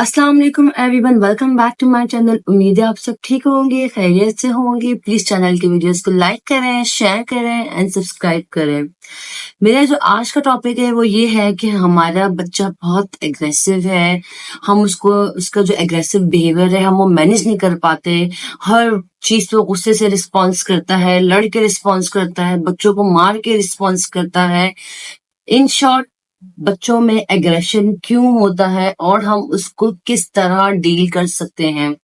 अस्सलाम वालेकुम everyone, welcome back to my channel. उम्मीद है आप सब ठीक होंगे, खैरियत से होंगे। प्लीज चैनल की वीडियोस को लाइक करें, शेयर करें एंड सब्सक्राइब करें। मेरा जो आज का टॉपिक है वो ये है कि हमारा बच्चा बहुत एग्रेसिव है। हम उसका जो एग्रेसिव बिहेवियर है हम वो मैनेज नहीं कर पाते। हर चीज तो गुस्से से रिस्पॉन्स करता है, लड़ के रिस्पॉन्स करता है, बच्चों को मार के रिस्पॉन्स करता है। इन शॉर्ट, बच्चों में एग्रेशन क्यों होता है और हम उसको किस तरह डील कर सकते हैं।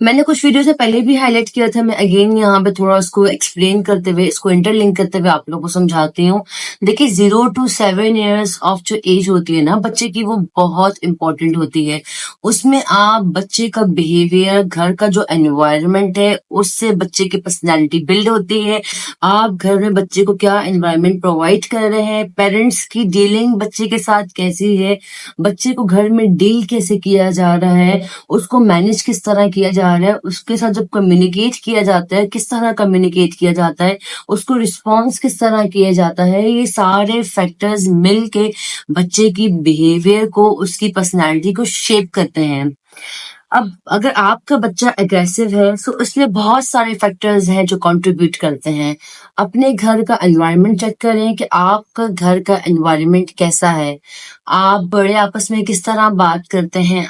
मैंने कुछ वीडियो से पहले भी हाईलाइट किया था। मैं अगेन यहाँ पे थोड़ा उसको एक्सप्लेन करते हुए, इसको इंटरलिंक करते हुए आप लोगों को समझाती हूँ। देखिए, 0 to 7 ईयर्स ऑफ जो एज होती है ना बच्चे की, वो बहुत इंपॉर्टेंट होती है। उसमें आप बच्चे का बिहेवियर, घर का जो एनवायरनमेंट है उससे बच्चे की पर्सनैलिटी बिल्ड होती है। आप घर में बच्चे को क्या एनवायरनमेंट प्रोवाइड कर रहे हैं, पेरेंट्स की डीलिंग बच्चे के साथ कैसी है, बच्चे को घर में डील कैसे किया जा रहा है, उसको मैनेज किस तरह किया जा रहा है, उसके साथ जब कम्युनिकेट किया जाता है किस तरह कम्युनिकेट किया जाता है, उसको रिस्पॉन्स किस तरह किया जाता है, ये सारे फैक्टर्स मिल के बच्चे की बिहेवियर को, उसकी पर्सनैलिटी को शेप करते हैं। अब अगर आपका बच्चा एग्रेसिव है तो इसमें बहुत सारे फैक्टर्स हैं जो कंट्रीब्यूट करते हैं। अपने घर का एनवायरनमेंट चेक करें कि आपका घर का एनवायरनमेंट कैसा है। आप बड़े आपस में किस तरह बात करते हैं,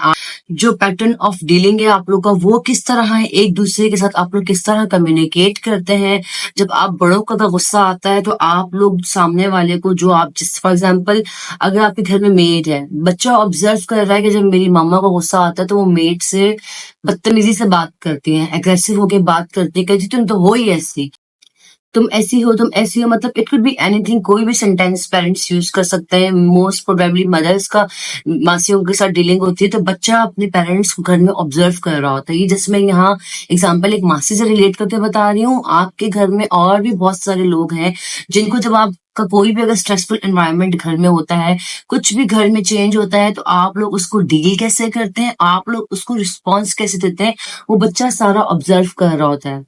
जो पैटर्न ऑफ डीलिंग है आप लोग का वो किस तरह है, एक दूसरे के साथ आप लोग किस तरह कम्युनिकेट करते हैं। जब आप बड़ों का गुस्सा आता है तो आप लोग सामने वाले को, जो आप जिस फॉर एग्जाम्पल अगर आपके घर में मेड है, बच्चा ऑब्जर्व कर रहा है कि जब मेरी मामा को गुस्सा आता है तो वो मेड से बदतमीजी से बात करती है, एग्रेसिव होके बात करती है, कहती तुम तो हो ही ऐसी, तुम ऐसी हो, तुम ऐसी हो। मतलब इट कुड बी एनीथिंग, कोई भी सेंटेंस पेरेंट्स यूज कर सकते हैं। मोस्ट प्रोबेबली मदर्स का मासियों के साथ डीलिंग होती है तो बच्चा अपने पेरेंट्स को घर में ऑब्जर्व कर रहा होता है। ये जैसे मैं यहाँ एग्जांपल एक मासी से रिलेट करके बता रही हूँ। आपके घर में और भी बहुत सारे लोग हैं जिनको जब आप का कोई भी अगर स्ट्रेसफुल एनवायरनमेंट घर में होता है, कुछ भी घर में चेंज होता है, तो आप लोग उसको डील कैसे करते हैं, आप लोग उसको रिस्पॉन्स कैसे देते हैं, वो बच्चा सारा ऑब्जर्व कर रहा होता है।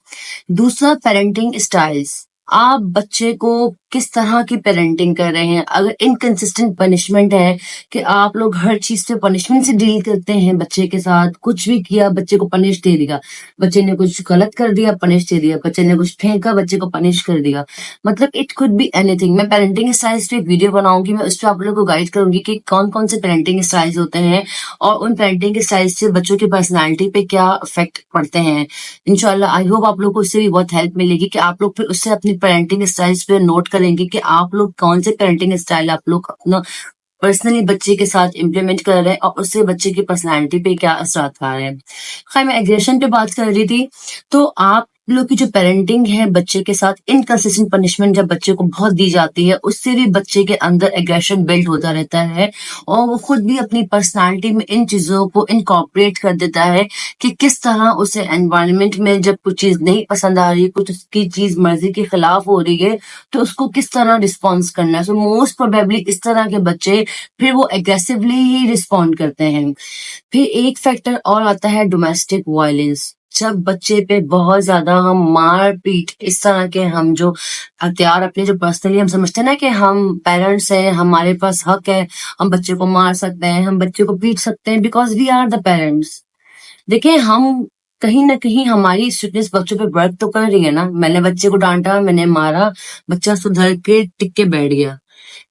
दूसरा, पेरेंटिंग स्टाइल्स। आप बच्चे को किस तरह की पेरेंटिंग कर रहे हैं। अगर इनकंसिस्टेंट पनिशमेंट है कि आप लोग हर चीज से पनिशमेंट से डील करते हैं बच्चे के साथ, कुछ भी किया बच्चे को पनिश दे दिया, बच्चे ने कुछ गलत कर दिया पनिश दे दिया, बच्चे ने कुछ फेंका बच्चे को पनिश कर दिया। मतलब इट कुड बी एनीथिंग। मैं पेरेंटिंग स्टाइल्स पे एक वीडियो बनाऊंगी, मैं उस पर आप लोग को गाइड करूंगी कि कौन कौन से पेरेंटिंग स्टाइल्स होते हैं और उन पेरेंटिंग स्टाइल्स से बच्चों की पर्सनैलिटी पे क्या इफेक्ट पड़ते हैं। इंशाल्लाह आई होप आप लोग को उससे भी बहुत हेल्प मिलेगी कि आप लोग फिर उससे अपनी पेरेंटिंग स्टाइल्स पे नोट करेंगे कि आप लोग कौन से पेरेंटिंग स्टाइल आप लोग अपना पर्सनली बच्चे के साथ इम्प्लीमेंट कर रहे हैं और उससे बच्चे की पर्सनैलिटी पे क्या असर आ रहे हैं। खैर, मैं एग्रेशन पे बात कर रही थी। तो आप लोग की जो पेरेंटिंग है बच्चे के साथ, इनकंसिस्टेंट पनिशमेंट जब बच्चे को बहुत दी जाती है उससे भी बच्चे के अंदर एग्रेशन बिल्ड होता रहता है और वो खुद भी अपनी पर्सनालिटी में इन चीजों को इनकॉर्पोरेट कर देता है कि किस तरह उसे एनवायरनमेंट में जब कुछ चीज नहीं पसंद आ रही, कुछ उसकी चीज मर्जी के खिलाफ हो रही है, तो उसको किस तरह रिस्पॉन्स करना है। सो मोस्ट प्रोबेबली इस तरह के बच्चे फिर वो एग्रेसिवली ही रिस्पॉन्ड करते हैं। फिर एक फैक्टर और आता है डोमेस्टिक वायलेंस। जब बच्चे पे बहुत ज्यादा हम मार पीट, इस तरह के हम जो हथियार अपने जो पर्सनली हम समझते हैं ना कि हम पेरेंट्स हैं, हमारे पास हक है, हम बच्चे को मार सकते हैं, हम बच्चे को पीट सकते हैं, because we are the parents. देखिए, हम कहीं ना कहीं हमारी स्ट्रिक्टनेस बच्चों पे वर्क तो कर रही है ना। मैंने बच्चे को डांटा, मैंने मारा, बच्चा सुधर के टिक के बैठ गया,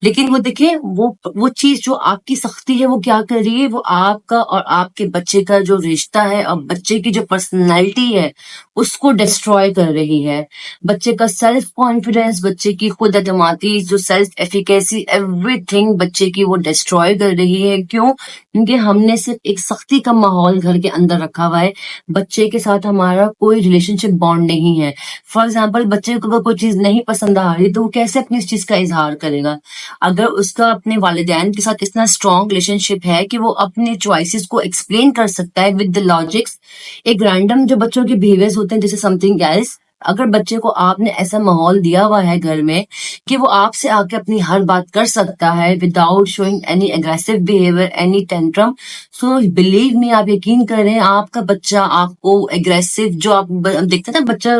लेकिन वो देखिए वो चीज जो आपकी सख्ती है वो क्या कर रही है, वो आपका और आपके बच्चे का जो रिश्ता है और बच्चे की जो पर्सनैलिटी है उसको डिस्ट्रॉय कर रही है। बच्चे का सेल्फ कॉन्फिडेंस, बच्चे की खुद एतमादी, जो सेल्फ एफिकेसी, एवरीथिंग बच्चे की वो डिस्ट्रॉय कर रही है। क्यों? क्योंकि हमने सिर्फ एक सख्ती का माहौल घर के अंदर रखा हुआ है, बच्चे के साथ हमारा कोई रिलेशनशिप बॉन्ड नहीं है। फॉर एग्जाम्पल, बच्चे को अगर कोई चीज नहीं पसंद आ रही तो वो कैसे अपनी इस चीज का इजहार करेगा। अगर उसका अपने वालिदैन के साथ इतना स्ट्रॉन्ग रिलेशनशिप है कि वो अपने चॉइसेस को एक्सप्लेन कर सकता है विद द लॉजिक्स। एक रैंडम जो बच्चों के बिहेवियर्स होते हैं जैसे समथिंग एल्स, अगर बच्चे को आपने ऐसा माहौल दिया हुआ है घर में कि वो आपसे आके अपनी हर बात कर सकता है without showing any aggressive behaviour, any tantrum, so believe me, आप यकीन करें आपका बच्चा आपको एग्रेसिव, जो आप देखते हैं ना, बच्चा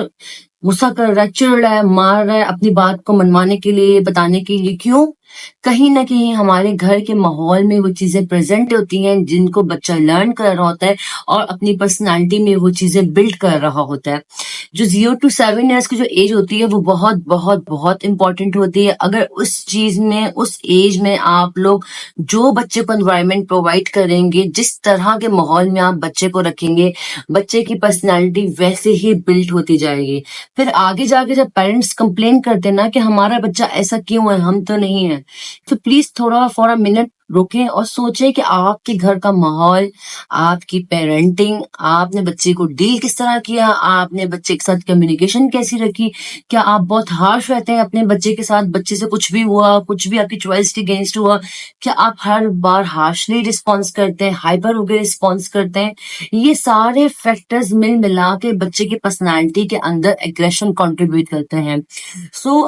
गुस्सा कर रहा है, चिढ़ रहा है, मार रहा है अपनी बात को मनवाने के लिए, बताने के लिए, क्यों? कहीं न कहीं हमारे घर के माहौल में वो चीज़ें प्रेज़ेंट होती हैं जिनको बच्चा लर्न कर रहा होता है और अपनी पर्सनैलिटी में वो चीज़ें बिल्ड कर रहा होता है। जो 0 टू 7 इयर्स की जो एज होती है वो बहुत, बहुत, बहुत इम्पोर्टेंट होती है। अगर उस चीज़ में, उस एज में आप लोग जो बच्चे को एनवायरनमेंट प्रोवाइड करेंगे, जिस तरह के माहौल में आप बच्चे को रखेंगे, बच्चे की पर्सनैलिटी वैसे ही बिल्ड होती जाएगी। फिर आगे जाके जब पेरेंट्स कंप्लेन करते हैं ना कि हमारा बच्चा ऐसा क्यों है, हम तो नहीं है, तो प्लीज थोड़ा फॉर अ मिनट रुकें और सोचें कि आपके घर का माहौल, आपकी पेरेंटिंग, आपने बच्चे को डील किस तरह किया, आपने बच्चे के साथ कम्युनिकेशन कैसी रखी, क्या आप बहुत हार्श रहते हैं अपने बच्चे के साथ, बच्चे से कुछ भी हुआ, कुछ भी आपकी चॉइस के अगेंस्ट हुआ, क्या आप हर बार हार्शली रिस्पॉन्स करते हैं, हाइपर होकर रिस्पॉन्स करते हैं? ये सारे फैक्टर्स मिल मिला के बच्चे की पर्सनैलिटी के अंदर एग्रेशन कंट्रीब्यूट करते हैं।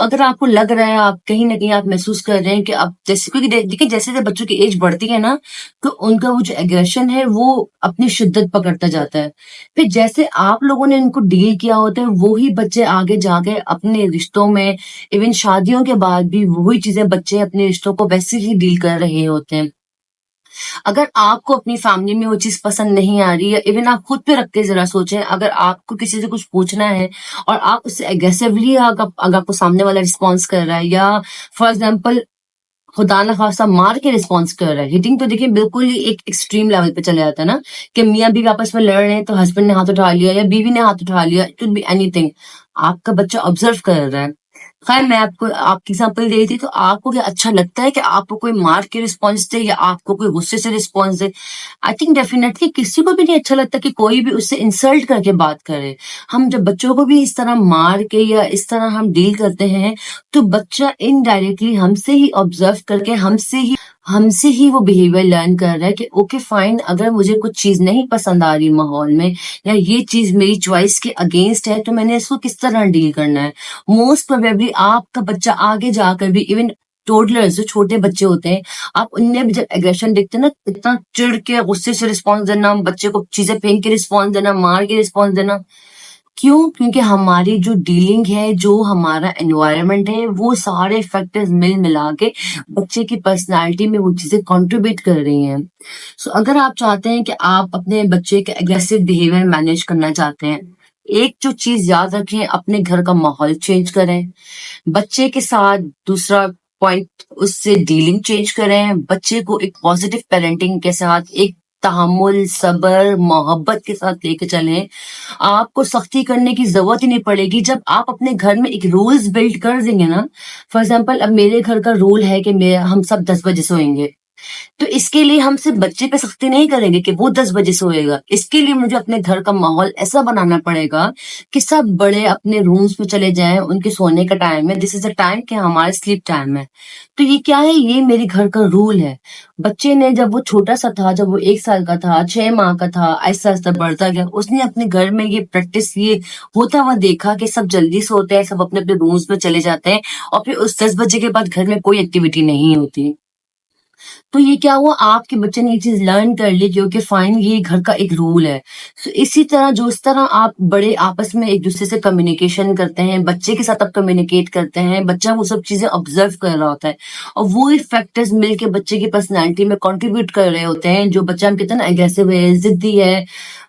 अगर आपको लग रहा है, आप कहीं न कहीं आप महसूस कर रहे हैं कि आप जैसे, क्योंकि देखिए जैसे-जैसे बच्चों की एज बढ़ती है ना, तो उनका वो जो एग्रेशन है वो अपनी शिद्दत पकड़ता जाता है। फिर जैसे आप लोगों ने इनको डील किया होता है, वो ही बच्चे आगे जाके अपने रिश्तों में, इवन शादियों के बाद भी वही चीज़ें बच्चे अपने रिश्तों को वैसे ही डील कर रहे होते हैं। अगर आपको अपनी फैमिली में वो चीज़ पसंद नहीं आ रही है, इवन आप खुद पे रख के ज़रा सोचें, अगर आपको किसी से कुछ पूछना है और आप उससे एग्रेसिवली अगर आपको सामने वाला रिस्पॉन्स कर रहा है, या फॉर एग्जाम्पल खुदा ना खास्ता मार के रिस्पॉन्स कर रहा है, हिटिंग तो देखिए बिल्कुल ही एक एक्सट्रीम लेवल पे चले जाता है ना, कि मियाँ बीवी आपस में लड़ रहे हैं तो हस्बैंड ने हाथ उठा लिया या बीवी ने हाथ उठा लिया, इट कुड बी एनीथिंग, आपका बच्चा ऑब्जर्व कर रहा है। खैर, मैं आपको आपकी एग्जांपल दे रही थी, तो आपको क्या अच्छा लगता है कि आपको कोई मार के रिस्पॉन्स दे या आपको कोई गुस्से से response they? I think definitely किसी को भी नहीं अच्छा लगता कि कोई भी उससे इंसल्ट करके बात करे। हम जब बच्चों को भी इस तरह मार के या इस तरह हम डील करते हैं, तो बच्चा इनडायरेक्टली हमसे ही ऑब्जर्व करके हमसे ही वो बिहेवियर लर्न कर रहा है कि ओके फाइन, अगर मुझे कुछ चीज़ नहीं पसंद आ रही माहौल में, या ये चीज़ मेरी चॉइस के अगेंस्ट है, तो मैंने इसको किस तरह डील करना है। मोस्ट प्रोबेबली आपका बच्चा आगे जाकर भी, इवन टोडलर्स जो छोटे बच्चे होते हैं, आप उनमें भी जब एग्रेशन देखते हैं ना, इतना चिढ़ के गुस्से से रिस्पॉन्स देना, बच्चे को चीजें फेंक के रिस्पॉन्स देना, मार के रिस्पॉन्स देना, क्यों? क्योंकि हमारी जो डीलिंग है, जो हमारा एनवायरनमेंट है, वो सारे फैक्टर्स मिल मिला के बच्चे की पर्सनालिटी में वो चीजें कंट्रीब्यूट कर रही हैं। अगर आप चाहते हैं कि आप अपने बच्चे के एग्रेसिव बिहेवियर मैनेज करना चाहते हैं, एक जो चीज याद रखें, अपने घर का माहौल चेंज करें, बच्चे के साथ दूसरा पॉइंट, उससे डीलिंग चेंज करें, बच्चे को एक पॉजिटिव पेरेंटिंग के साथ, एक तहम्मुल, सब्र, मोहब्बत के साथ लेके चलें। आपको सख्ती करने की जरूरत ही नहीं पड़ेगी जब आप अपने घर में एक रूल्स बिल्ड कर देंगे ना। फॉर एग्जाम्पल, अब मेरे घर का रूल है कि हम सब 10 बजे सोएंगे, तो इसके लिए हम सिर्फ बच्चे पे सख्ती नहीं करेंगे कि वो 10 बजे सोएगा। इसके लिए मुझे अपने घर का माहौल ऐसा बनाना पड़ेगा कि सब बड़े अपने रूम्स में चले जाएं, उनके सोने का टाइम है, दिस इज अ टाइम कि हमारा स्लीप टाइम है। तो ये क्या है? ये मेरे घर का रूल है। बच्चे ने, जब वो छोटा सा था, जब वो 1 साल का था, 6 माह का था, आहिस्ता आहिस्ता बढ़ता गया, उसने अपने घर में ये प्रैक्टिस, ये होता हुआ देखा कि सब जल्दी सोते हैं, सब अपने अपने रूम्स में चले जाते हैं, और फिर उस 10 बजे के बाद घर में कोई एक्टिविटी नहीं होती। तो ये क्या हुआ, आपके बच्चे ने ये चीज लर्न कर ली कि ओके फाइन, ये घर का एक रूल है। इसी तरह, जो इस तरह आप बड़े आपस में एक दूसरे से कम्युनिकेशन करते हैं, बच्चे के साथ आप कम्युनिकेट करते हैं, बच्चा वो सब चीजें ऑब्जर्व कर रहा होता है, और वो ही फैक्टर्स मिलके बच्चे की पर्सनैलिटी में कंट्रीब्यूट कर रहे होते हैं। जो बच्चा हम कितना एग्रेसिव है, जिद्दी है,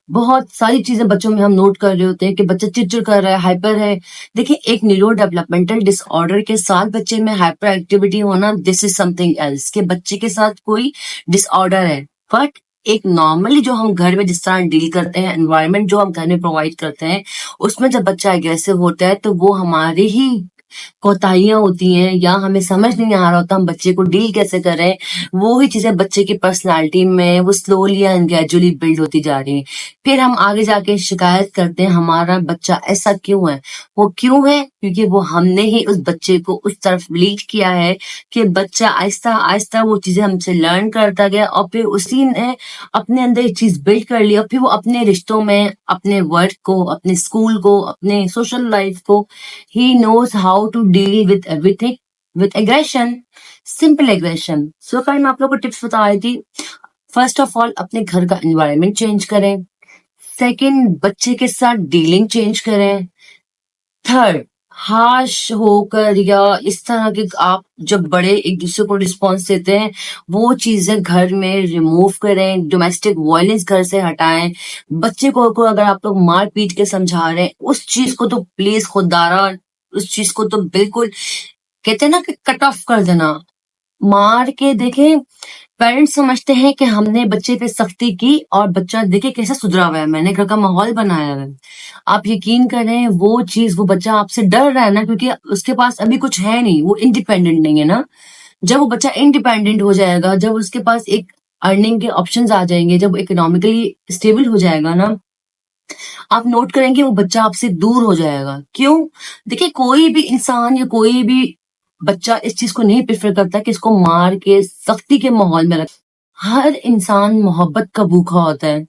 बहुत सारी चीजें बच्चों में हम नोट कर रहे होते हैं कि बच्चा चिड़चिड़ कर रहा है, हाइपर है। देखिए, एक न्यूरो डेवलपमेंटल डिसऑर्डर के साथ बच्चे में हाइपर एक्टिविटी होना, दिस इज समथिंग एल्स, के बच्चे के साथ कोई डिसऑर्डर है। बट एक नॉर्मली जो हम घर में जिस तरह डील करते हैं, एनवायरनमेंट जो हम घर में प्रोवाइड करते हैं, उसमें जब बच्चा एग्रेसिव होता है, तो वो हमारे ही कोताहियां होती हैं, या हमें समझ नहीं आ रहा होता हम बच्चे को डील कैसे करें। वो ही चीजें बच्चे की पर्सनालिटी में वो स्लोली एंड ग्रेजुअली बिल्ड होती जा रही हैं। फिर हम आगे जाके शिकायत करते हैं, हमारा बच्चा ऐसा क्यों है। वो क्यों है? क्योंकि वो हमने ही उस बच्चे को उस तरफ लीड किया है कि बच्चा आहिस्ता आहिस्ता वो चीजें हमसे लर्न करता गया, और फिर उसी ने अपने अंदर एक चीज बिल्ड कर ली, और फिर वो अपने रिश्तों में, अपने वर्क को, अपने स्कूल को, अपने सोशल लाइफ को, he knows how to deal with everything with aggression, simple aggression। कल मैं आप लोगों को टिप्स बता रही थी। फर्स्ट ऑफ ऑल, अपने घर का एनवायरनमेंट चेंज करें। सेकंड, बच्चे के साथ डीलिंग चेंज करें। थर्ड, हाश होकर या इस तरह के आप जब बड़े एक दूसरे को रिस्पॉन्स देते हैं, वो चीजें घर में रिमूव करें, डोमेस्टिक वायलेंस घर से हटाएं। बच्चे को अगर आप लोग मार पीट के समझा रहे हैं, उस चीज को तो प्लीज खुदारा, उस चीज को तो बिल्कुल कहते हैं ना कि कट ऑफ कर देना। मार के देखें, पेरेंट्स समझते हैं कि हमने बच्चे पे सख्ती की और बच्चा देखिए कैसे सुधरा हुआ है, मैंने घर का माहौल बनाया है। आप यकीन करें वो चीज, वो बच्चा आपसे डर रहा है ना, क्योंकि उसके पास अभी कुछ है नहीं, वो इंडिपेंडेंट नहीं है ना। जब वो बच्चा इंडिपेंडेंट हो जाएगा, जब उसके पास एक अर्निंग के ऑप्शंस आ जाएंगे, जब इकोनॉमिकली स्टेबल हो जाएगा ना, आप नोट करेंगे वो बच्चा आपसे दूर हो जाएगा। क्यों? देखिए कोई भी इंसान या कोई भी बच्चा इस चीज को नहीं प्रेफर करता कि इसको मार के सख्ती के माहौल में रख। हर इंसान मोहब्बत का भूखा होता है।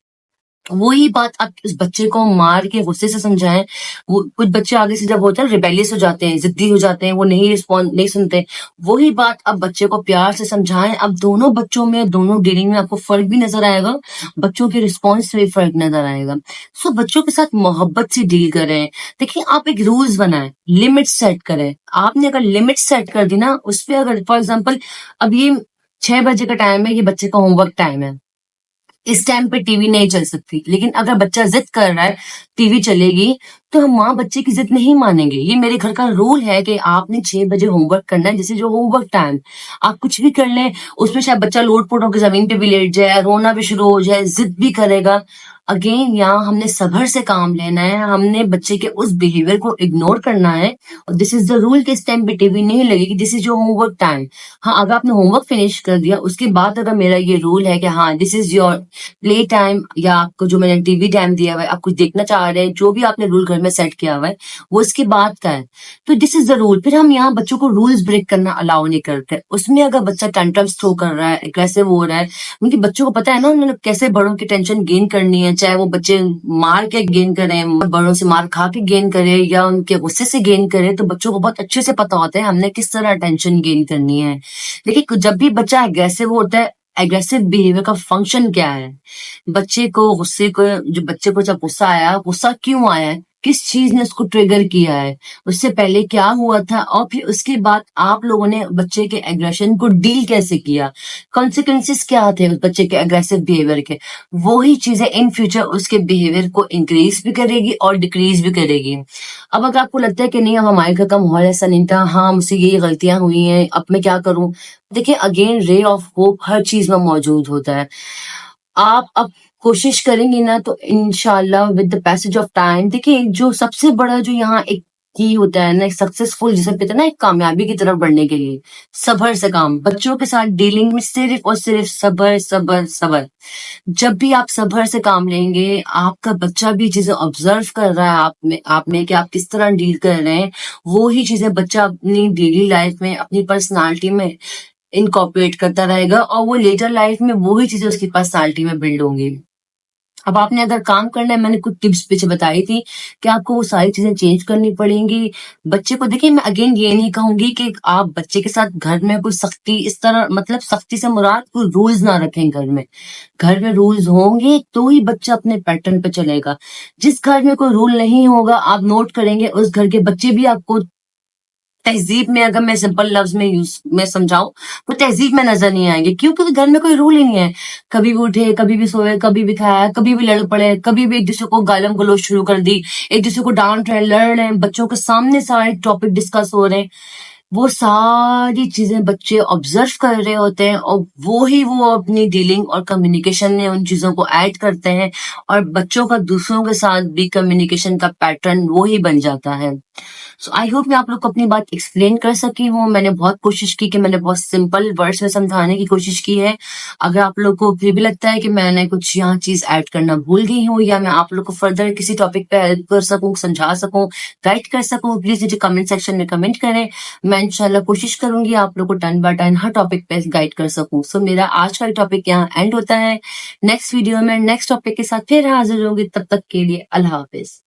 वही बात आप उस बच्चे को मार के गुस्से से समझाएं। वो कुछ बच्चे आगे से जब होते हैं रिबेलियस हो जाते हैं, जिद्दी हो जाते हैं, वो नहीं रिस्पॉन्ड नहीं सुनते। वही बात आप बच्चे को प्यार से समझाएं। अब दोनों बच्चों में, दोनों डीलिंग में आपको फर्क भी नजर आएगा, बच्चों के रिस्पॉन्स में भी फर्क नजर आएगा। सो बच्चों के साथ मोहब्बत से डील करें। देखिए आप एक रूल्स बनाएं, लिमिट सेट करें। आपने अगर लिमिट सेट कर दी ना, उस पर अगर फॉर एग्जाम्पल अब ये 6 बजे का टाइम है, ये बच्चे का होमवर्क टाइम है, इस टाइम पे टीवी नहीं चल सकती, लेकिन अगर बच्चा जिद कर रहा है टीवी चलेगी, तो हम माँ बच्चे की जिद नहीं मानेंगे। ये मेरे घर का रूल है कि आपने 6 बजे होमवर्क करना है, जैसे जो होमवर्क टाइम आप कुछ भी कर लें, उसमें शायद बच्चा लोट-पोट होकर जमीन पे भी लेट जाए, रोना भी शुरू हो जाए, जिद भी करेगा। अगेन यहाँ हमने सब्र से काम लेना है, हमने बच्चे के उस बिहेवियर को इग्नोर करना है। और दिस इज द रूल कि इस टाइम पे टीवी नहीं लगेगी, this is your homework time. हाँ, अगर आपने होमवर्क फिनिश कर दिया उसके बाद अगर मेरा ये रूल है कि हाँ this is your play time, या आपको जो मैंने टीवी टाइम दिया हुआ है, आप कुछ देखना चाह रहे हैं, जो भी आपने रूल घर में सेट किया हुआ है वो इसके बाद का है, तो दिस इज द रूल। फिर हम यहाँ बच्चों को रूल्स ब्रेक करना अलाउ नहीं करते। उसमें अगर बच्चा टेंट्रम्स थ्रो कर रहा है, एग्रेसिव हो रहा है, क्योंकि बच्चों को पता है ना उन्होंने कैसे बड़ों की टेंशन गेन करनी है, चाहे वो बच्चे मार के गेन करें, बड़ों से मार खा के गेन करें या उनके गुस्से से गेन करें, तो बच्चों को बहुत अच्छे से पता होता है हमने किस तरह टेंशन गेन करनी है। देखिए जब भी बच्चा एग्रेसिव होता है, एग्रेसिव बिहेवियर का फंक्शन क्या है? बच्चे को गुस्से को जो बच्चे को जब गुस्सा आया, गुस्सा क्यों आया है? किस चीज ने उसको ट्रिगर किया है? उससे पहले क्या हुआ था? और फिर उसके बाद आप लोगों ने बच्चे के एग्रेशन को डील कैसे किया? कॉन्सिक्वेंसेस क्या थे उस बच्चे के एग्रेसिव बिहेवियर के? वही चीजें इन फ्यूचर उसके बिहेवियर को इंक्रीज भी करेगी और डिक्रीज भी करेगी। अब अगर आपको लगता है कि नहीं अब हमारे घर का माहौल ऐसा नहीं था, हाँ मुझसे ये गलतियां हुई हैं, अब मैं क्या करूं? देखिए अगेन रे ऑफ होप हर चीज में मौजूद होता है। आप अब कोशिश करेंगी ना तो इंशाल्लाह with the passage of time, देखिए जो सबसे बड़ा जो यहाँ एक की होता है ना सक्सेसफुल, जिसे कहते हैं ना एक कामयाबी की तरफ बढ़ने के लिए, सब्र से काम। बच्चों के साथ डीलिंग में सिर्फ और सिर्फ सब्र सब्र सब्र। जब भी आप सब्र से काम लेंगे, आपका बच्चा भी चीजें ऑब्जर्व कर रहा है आप में कि आप किस तरह डील कर रहे हैं, वो ही चीजें बच्चा अपनी डेली लाइफ में, अपनी पर्सनालिटी में इनकॉर्पोरेट करता रहेगा और वो लेटर लाइफ में वही चीजें उसकी पर्सनालिटी में बिल्ड होंगी। अब आपने अगर काम करना है, मैंने कुछ टिप्स पीछे बताई थी कि आपको वो सारी चीजें चेंज करनी पड़ेंगी। बच्चे को देखिए, मैं अगेन ये नहीं कहूंगी कि आप बच्चे के साथ घर में कोई सख्ती इस तरह, मतलब सख्ती से मुराद कोई रूल्स ना रखें घर में। घर में रूल्स होंगे तो ही बच्चा अपने पैटर्न पे चलेगा। जिस घर में कोई रूल नहीं होगा, आप नोट करेंगे उस घर के बच्चे भी आपको तहजीब में, अगर मैं सिंपल लफ्ज में यूज में समझाऊं, तो तहजीब में नजर नहीं आएंगे। क्यों? क्योंकि घर में कोई रूल ही नहीं है। कभी भी उठे, कभी भी सोए, कभी भी खाया, कभी भी लड़ पड़े, कभी भी एक दूसरे को गालम गलोच शुरू कर दी, एक दूसरे को डांट रहे, लड़ रहे हैं, बच्चों के सामने सारे टॉपिक डिस्कस हो रहे हैं। वो सारी चीजें बच्चे ऑब्जर्व कर रहे होते हैं और वो अपनी डीलिंग और कम्युनिकेशन में उन चीजों को ऐड करते हैं और बच्चों का दूसरों के साथ भी कम्युनिकेशन का पैटर्न वो ही बन जाता है। सो आई होप मैं आप लोग को अपनी बात एक्सप्लेन कर सकी हूँ। मैंने बहुत कोशिश की कि मैंने बहुत सिंपल वर्ड्स में समझाने की कोशिश की है। अगर आप लोग को फिर भी लगता है कि मैंने कुछ यहाँ चीज ऐड करना भूल गई हूँ या मैं आप लोग को फर्दर किसी टॉपिक पे हेल्प कर सकूँ, समझा सकूँ, गाइड कर सकूँ, प्लीज मुझे कमेंट सेक्शन में कमेंट करें। मैं इंशाल्लाह कोशिश करूंगी आप लोग को turn by turn her topic पे गाइड कर सकूँ। सो मेरा आज का टॉपिक यहाँ एंड होता है। नेक्स्ट वीडियो में नेक्स्ट टॉपिक के साथ फिर हाजिर होंगी। तब तक के लिए अल्लाह हाफिज।